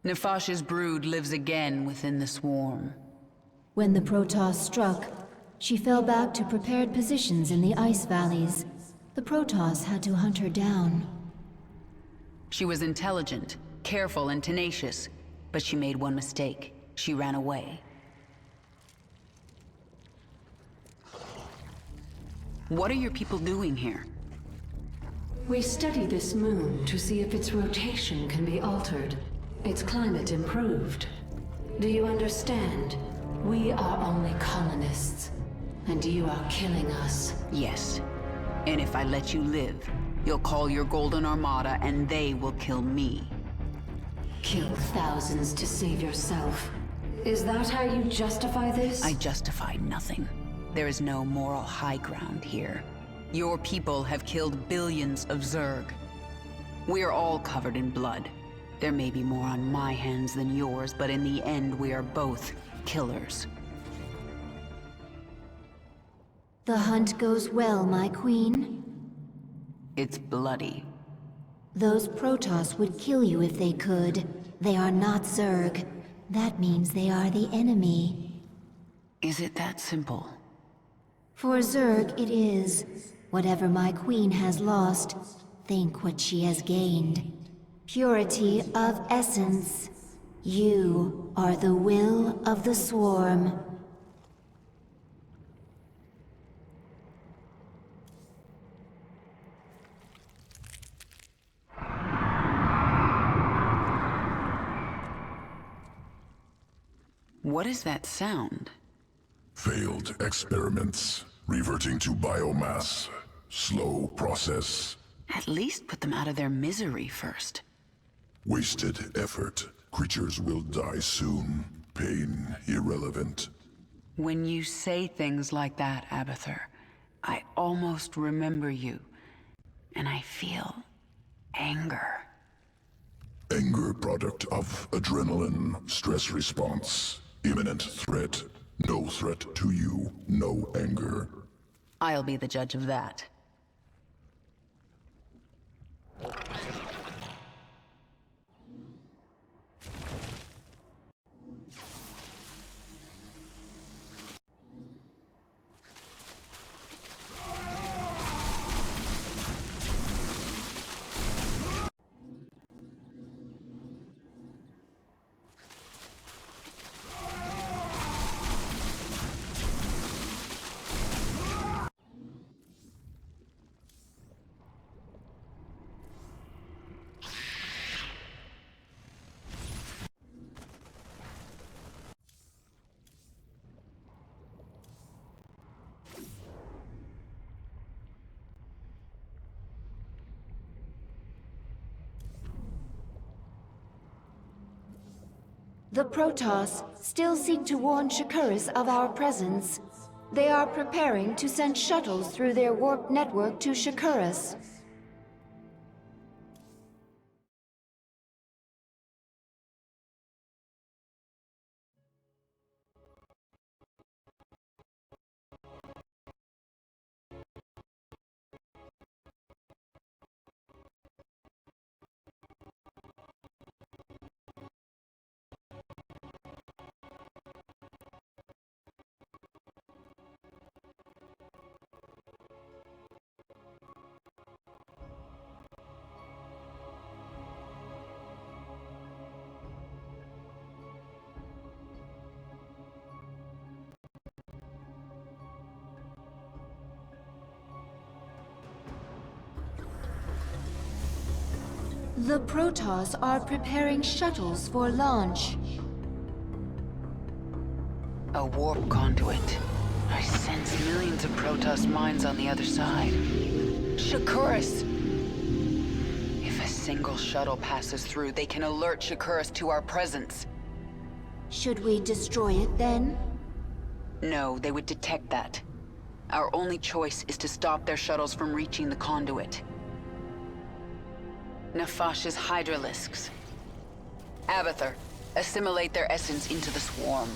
Nefash's brood lives again within the swarm. When the Protoss struck, she fell back to prepared positions in the ice valleys. The Protoss had to hunt her down. She was intelligent, careful, and tenacious, but she made one mistake. She ran away. What are your people doing here? We study this moon to see if its rotation can be altered, its climate improved. Do you understand? We are only colonists, and you are killing us. Yes. And if I let you live, you'll call your Golden Armada and they will kill me. Kill thousands to save yourself. Is that how you justify this? I justify nothing. There is no moral high ground here. Your people have killed billions of Zerg. We are all covered in blood. There may be more on my hands than yours, but in the end, we are both killers. The hunt goes well, my queen. It's bloody. Those Protoss would kill you if they could. They are not Zerg. That means they are the enemy. Is it that simple? For Zerg, it is. Whatever my queen has lost, think what she has gained. Purity of essence. You are the will of the swarm. What is that sound? Failed experiments. Reverting to biomass. Slow process. At least put them out of their misery first. Wasted effort. Creatures will die soon. Pain irrelevant. When you say things like that, Abathur, I almost remember you. And I feel anger. Anger product of adrenaline. Stress response. Imminent threat. No threat to you. No anger. I'll be the judge of that. The Protoss still seek to warn Shakuras of our presence. They are preparing to send shuttles through their warp network to Shakuras. The Protoss are preparing shuttles for launch. A warp conduit. I sense millions of Protoss mines on the other side. Shakuras! If a single shuttle passes through, they can alert Shakuras to our presence. Should we destroy it then? No, they would detect that. Our only choice is to stop their shuttles from reaching the conduit. Nefash's Hydralisks. Abathur, assimilate their essence into the swarm.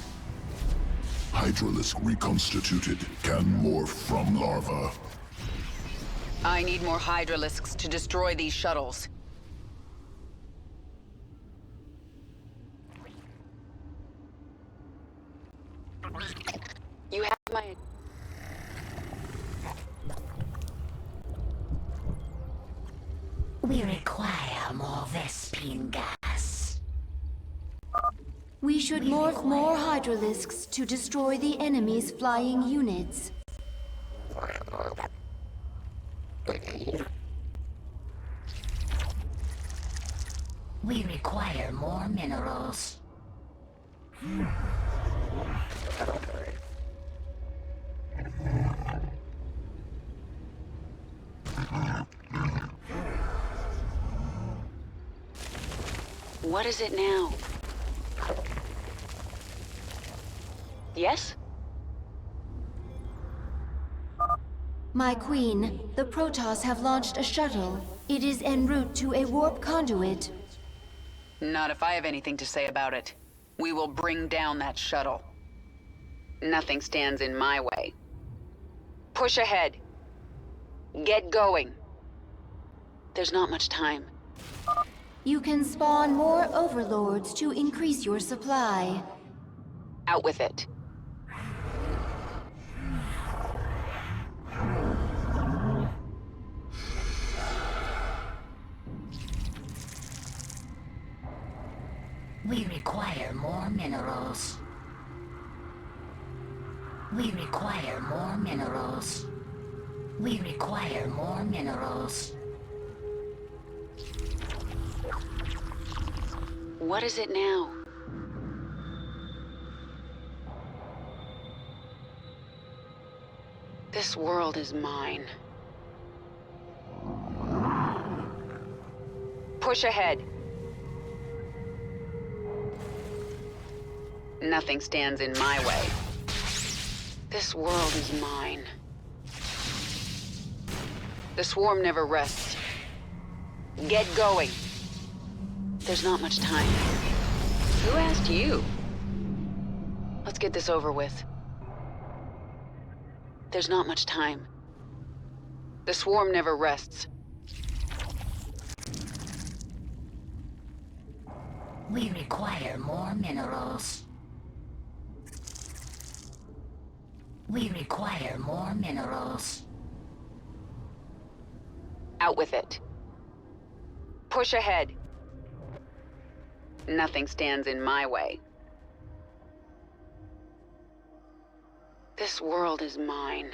Hydralisk reconstituted. Can morph from larva. I need more Hydralisks to destroy these shuttles. We require more Vespine gas. We should morph more hydralisks to destroy the enemy's flying units. We require more minerals. What is it now? Yes? My queen, the Protoss have launched a shuttle. It is en route to a warp conduit. Not if I have anything to say about it. We will bring down that shuttle. Nothing stands in my way. Push ahead. Get going. There's not much time. You can spawn more overlords to increase your supply. Out with it. We require more minerals. We require more minerals. We require more minerals. What is it now? This world is mine. Push ahead. Nothing stands in my way. This world is mine. The swarm never rests. Get going. There's not much time. Who asked you? Let's get this over with. There's not much time. The swarm never rests. We require more minerals. We require more minerals. Out with it. Push ahead. Nothing stands in my way. This world is mine.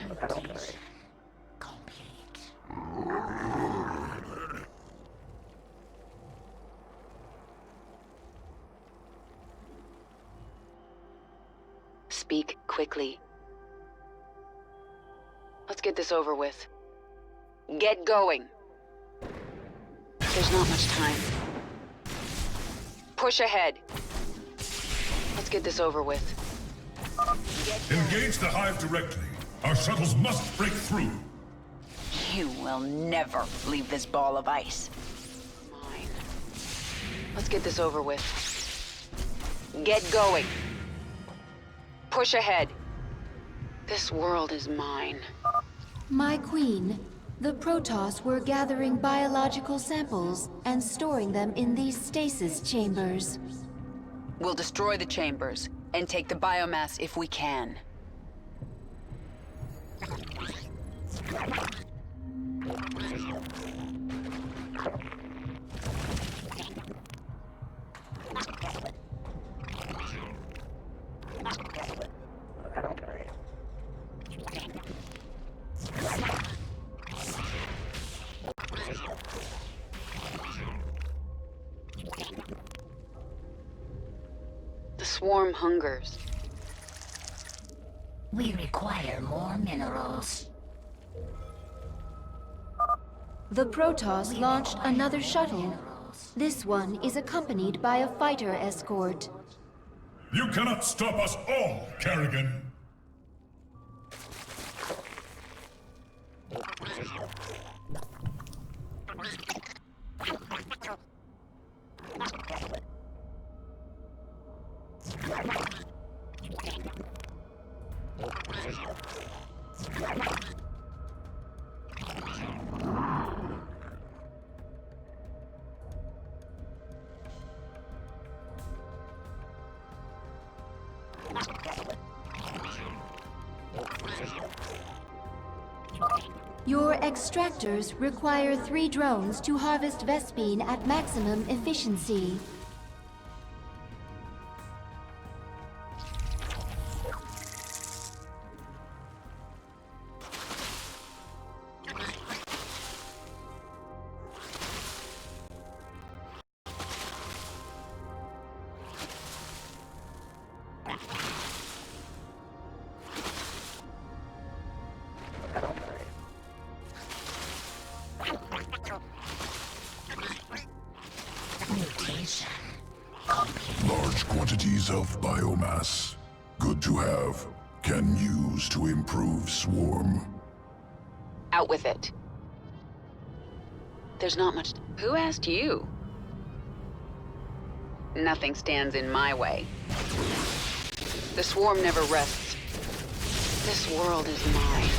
Speak quickly. Let's get this over with. Get going. There's not much time. Push ahead. Let's get this over with. Engage the hive directly. Our shuttles must break through. You will never leave this ball of ice. Mine. Let's get this over with. Get going. Push ahead. This world is mine. My queen, the Protoss were gathering biological samples and storing them in these stasis chambers. We'll destroy the chambers and take the biomass if we can. The swarm hungers. We require more minerals. The Protoss launched another shuttle. This one is accompanied by a fighter escort. You cannot stop us all, Kerrigan. Your extractors require 3 drones to harvest Vespine at maximum efficiency. Large quantities of biomass. Good to have. Can use to improve swarm. Out with it. There's not much... Who asked you? Nothing stands in my way. The swarm never rests. This world is mine.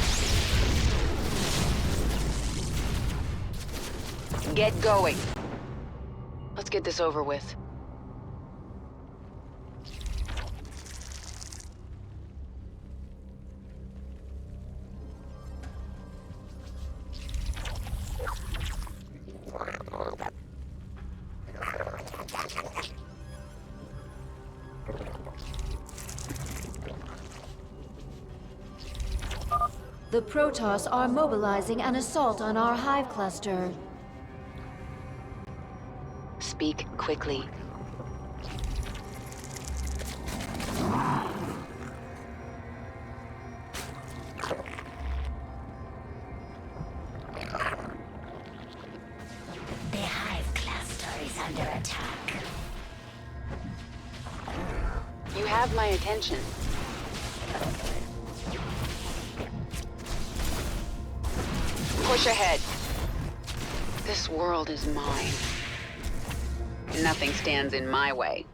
Get going. Let's get this over with. The Protoss are mobilizing an assault on our hive cluster. Speak quickly. The hive cluster is under attack. You have my attention. Push ahead. This world is mine. Nothing stands in my way.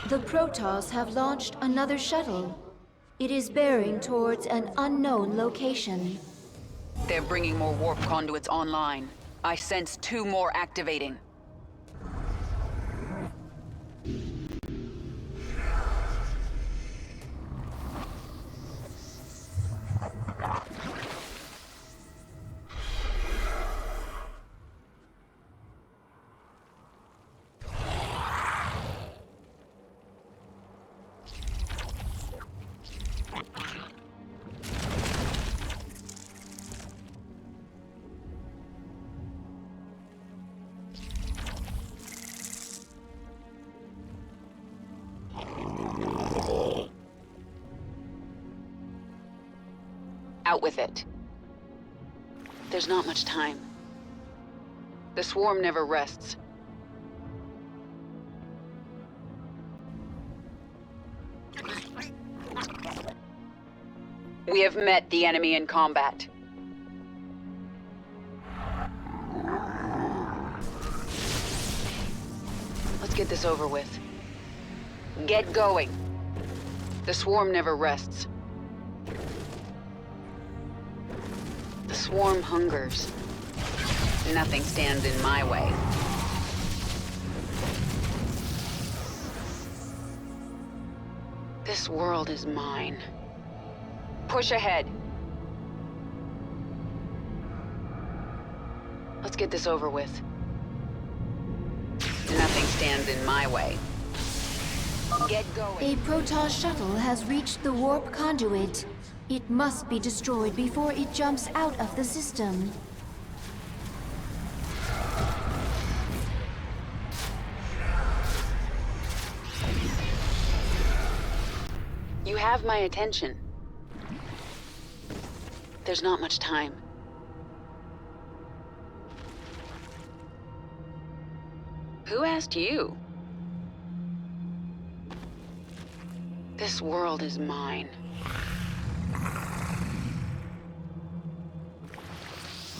The Protoss have launched another shuttle. It is bearing towards an unknown location. They're bringing more warp conduits online. I sense 2 more activating. Out with it. There's not much time. The swarm never rests. We have met the enemy in combat. Let's get this over with. Get going. The swarm never rests. The swarm hungers. Nothing stands in my way. This world is mine. Push ahead. Let's get this over with. Nothing stands in my way. Get going. A Protoss shuttle has reached the warp conduit. It must be destroyed before it jumps out of the system. You have my attention. There's not much time. Who asked you? This world is mine.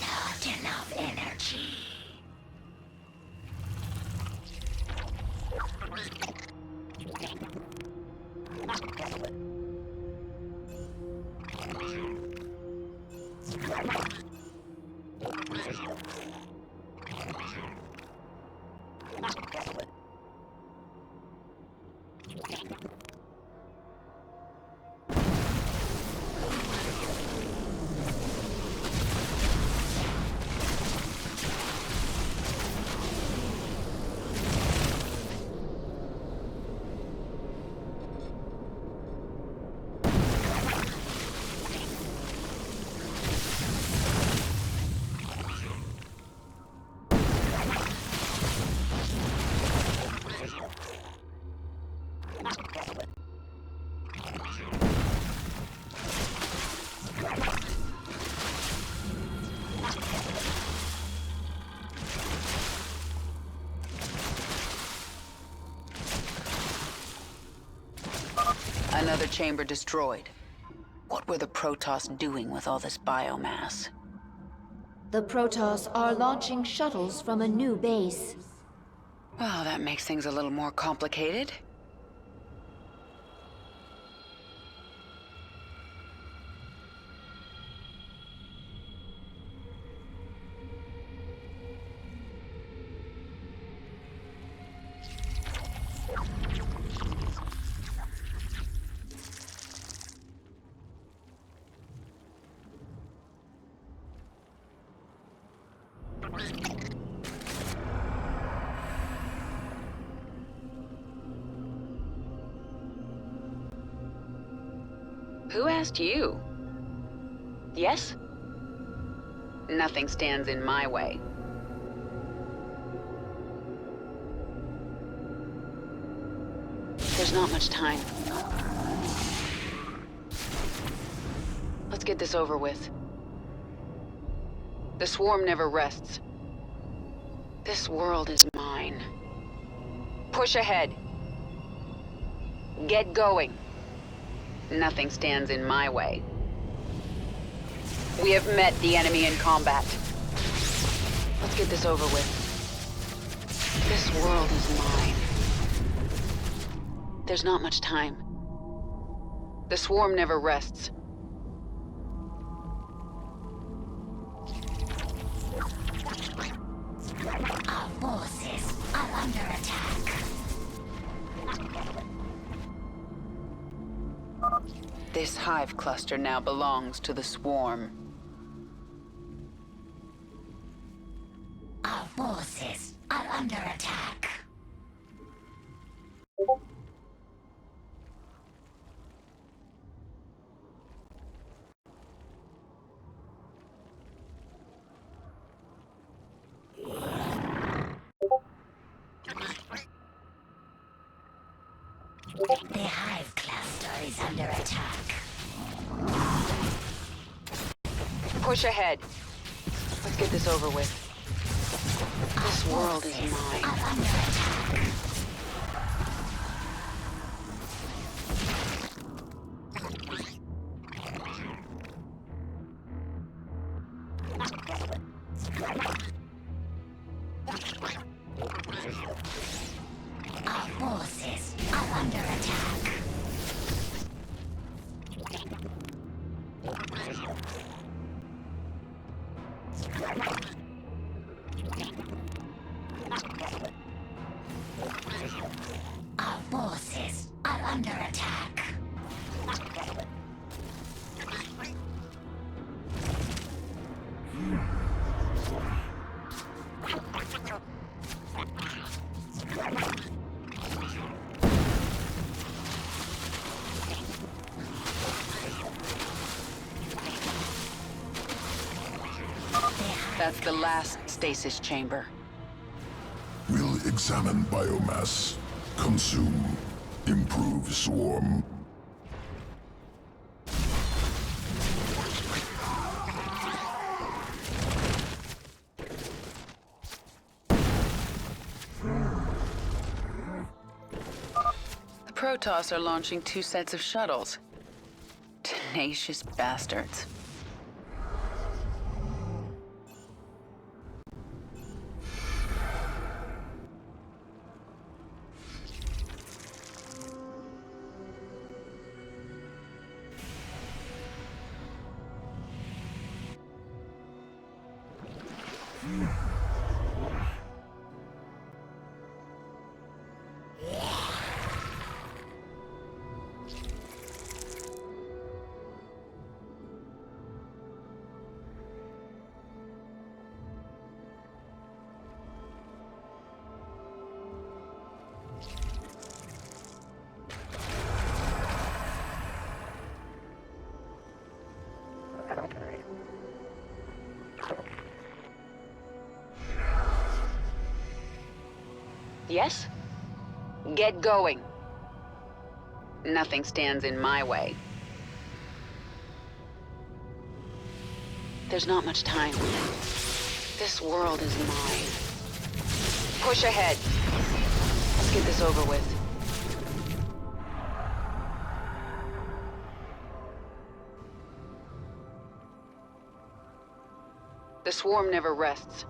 Not enough energy. Another chamber destroyed. What were the Protoss doing with all this biomass? The Protoss are launching shuttles from a new base. Well, that makes things a little more complicated. Who asked you? Yes? Nothing stands in my way. There's not much time. Let's get this over with. The swarm never rests. This world is mine. Push ahead. Get going. Nothing stands in my way. We have met the enemy in combat. Let's get this over with. This world is mine. There's not much time. The swarm never rests. Our forces are under attack. This hive cluster now belongs to the swarm. Our forces are under attack. The hive cluster is under attack. Push ahead. Let's get this over with. This world is mine. Are under attack. Our forces are under attack. Our forces are under attack. That's the last stasis chamber. We'll examine biomass. Consume. Improve swarm. The Protoss are launching 2 sets of shuttles. Tenacious bastards. Yes? Get going. Nothing stands in my way. There's not much time. This world is mine. Push ahead. Let's get this over with. The swarm never rests.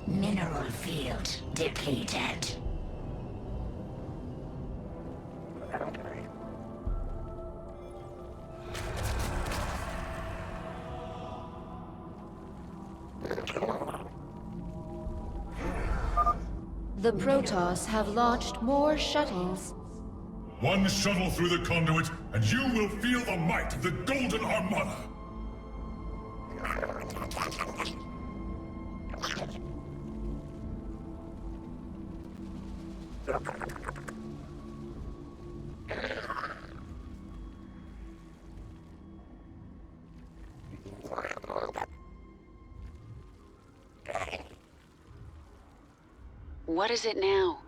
Mineral field depleted. The Protoss have launched more shuttles. One shuttle through the conduit, and you will feel the might of the Golden Armada. What is it now?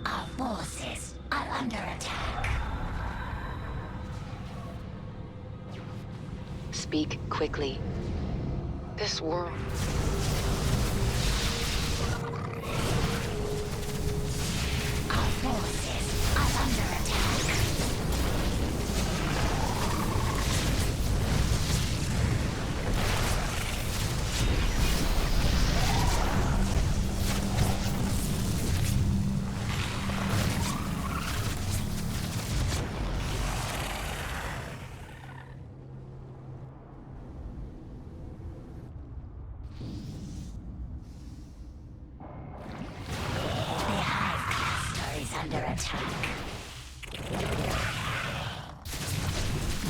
Our forces are under attack. Speak quickly. This world... Our forces are under attack. attack.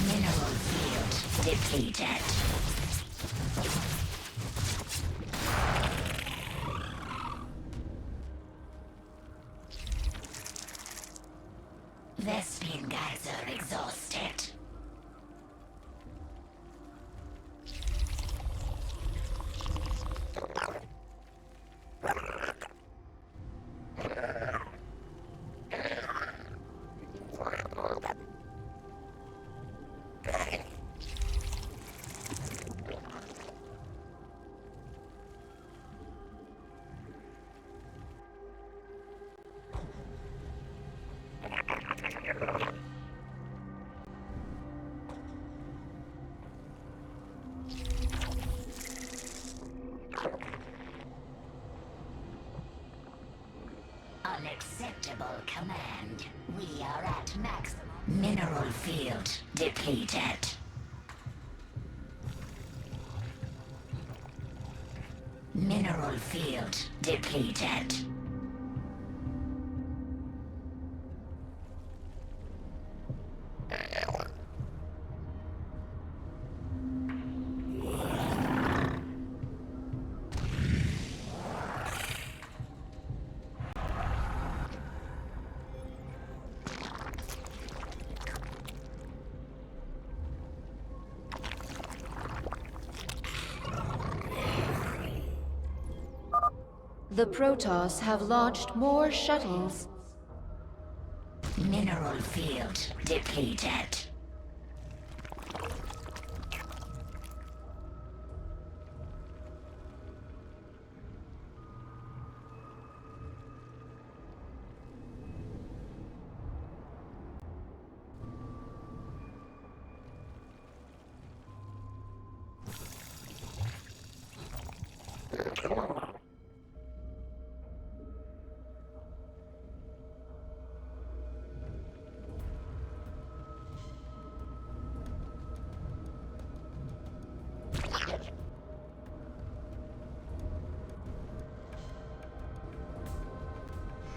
Mineral field depleted. Vespene geyser exhausted. Unacceptable command. We are at maximum. Mineral field depleted. Mineral field depleted. The Protoss have launched more shuttles. Mineral field depleted.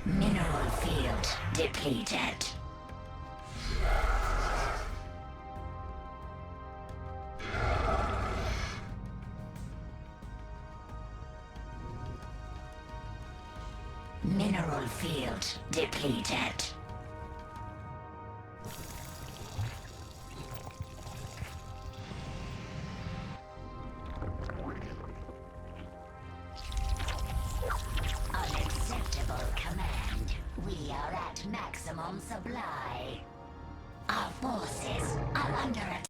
Mineral field depleted. Mineral field depleted. Unacceptable command. We are at maximum supply. Our forces are under attack.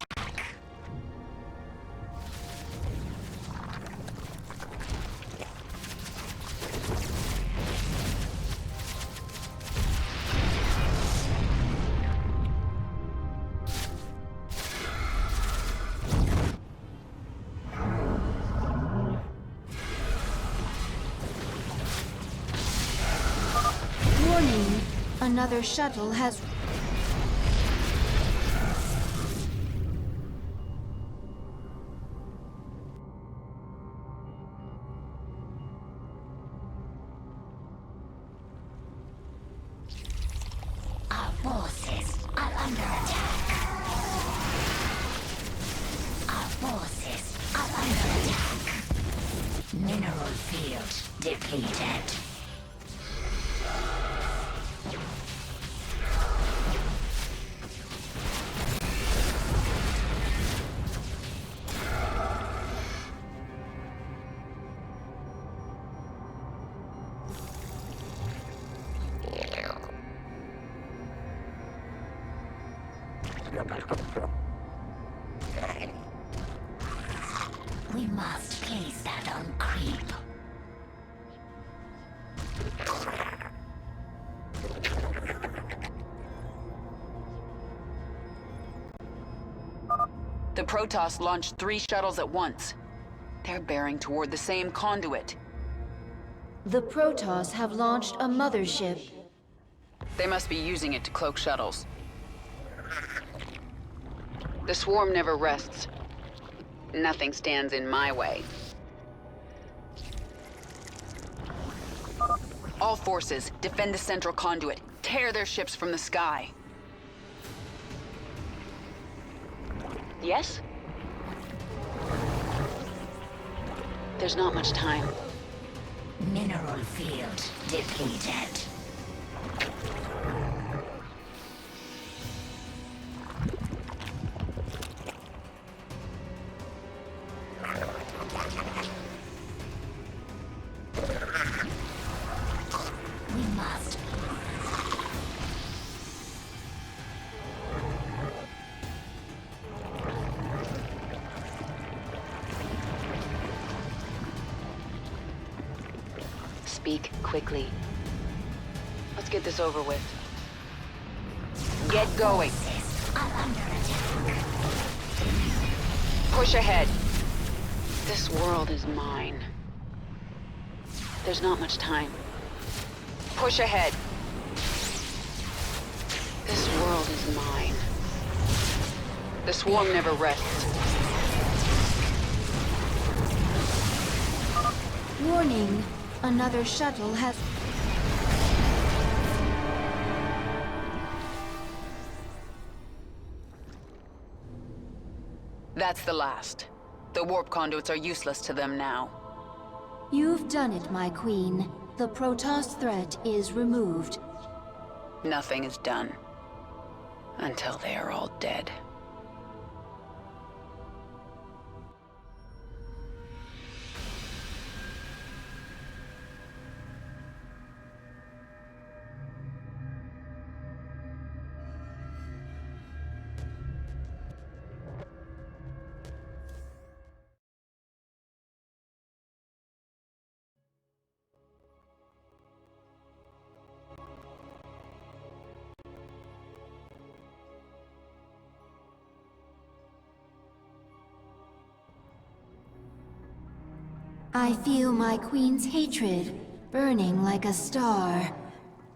Warning! Another shuttle has... Our forces are under attack. Our forces are under attack. Mineral field depleted. We must place that on creep. The Protoss launched 3 shuttles at once. They're bearing toward the same conduit. The Protoss have launched a mothership. They must be using it to cloak shuttles. The swarm never rests. Nothing stands in my way. All forces, defend the central conduit. Tear their ships from the sky. Yes? There's not much time. Mineral field depleted. We must. Speak quickly. Let's get this over with. Get going. Are under attack. Push ahead. This world is mine. There's not much time. Push ahead. This world is mine. The swarm never rests. Warning. Another shuttle has... That's the last. The warp conduits are useless to them now. You've done it, my queen. The Protoss threat is removed. Nothing is done. Until they are all dead. I feel my queen's hatred burning like a star.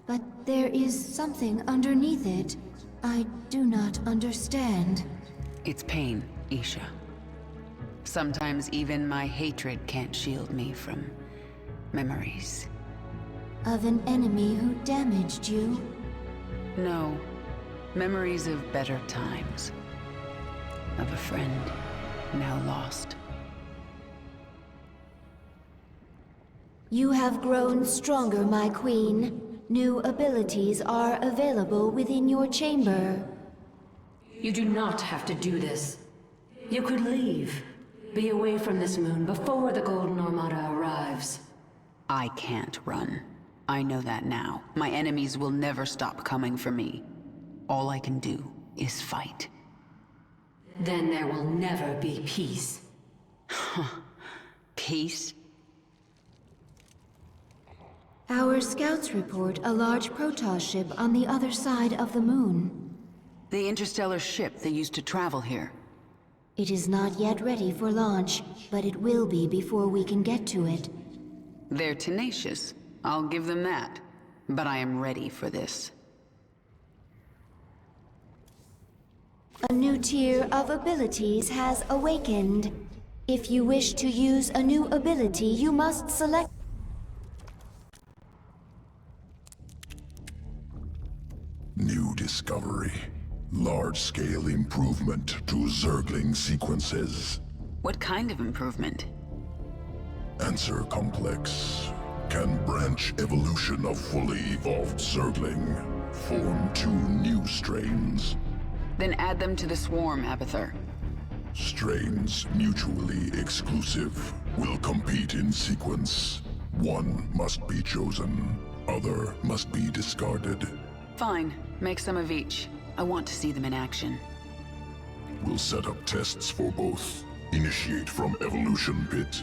But there is something underneath it I do not understand. It's pain, Isha. Sometimes even my hatred can't shield me from memories. Of an enemy who damaged you? No. Memories of better times. Of a friend now lost. You have grown stronger, my queen. New abilities are available within your chamber. You do not have to do this. You could leave. Be away from this moon before the Golden Armada arrives. I can't run. I know that now. My enemies will never stop coming for me. All I can do is fight. Then there will never be peace. Peace? Our scouts report a large Protoss ship on the other side of the moon. The interstellar ship they used to travel here. It is not yet ready for launch, but it will be before we can get to it. They're tenacious. I'll give them that. But I am ready for this. A new tier of abilities has awakened. If you wish to use a new ability, you must select... New discovery. Large-scale improvement to Zergling sequences. What kind of improvement? Answer complex. Can branch evolution of fully evolved Zergling. Form 2 new strains. Then add them to the swarm, Abathur. Strains mutually exclusive. Will compete in sequence. One must be chosen. Other must be discarded. Fine. Make some of each. I want to see them in action. We'll set up tests for both. Initiate from Evolution Pit.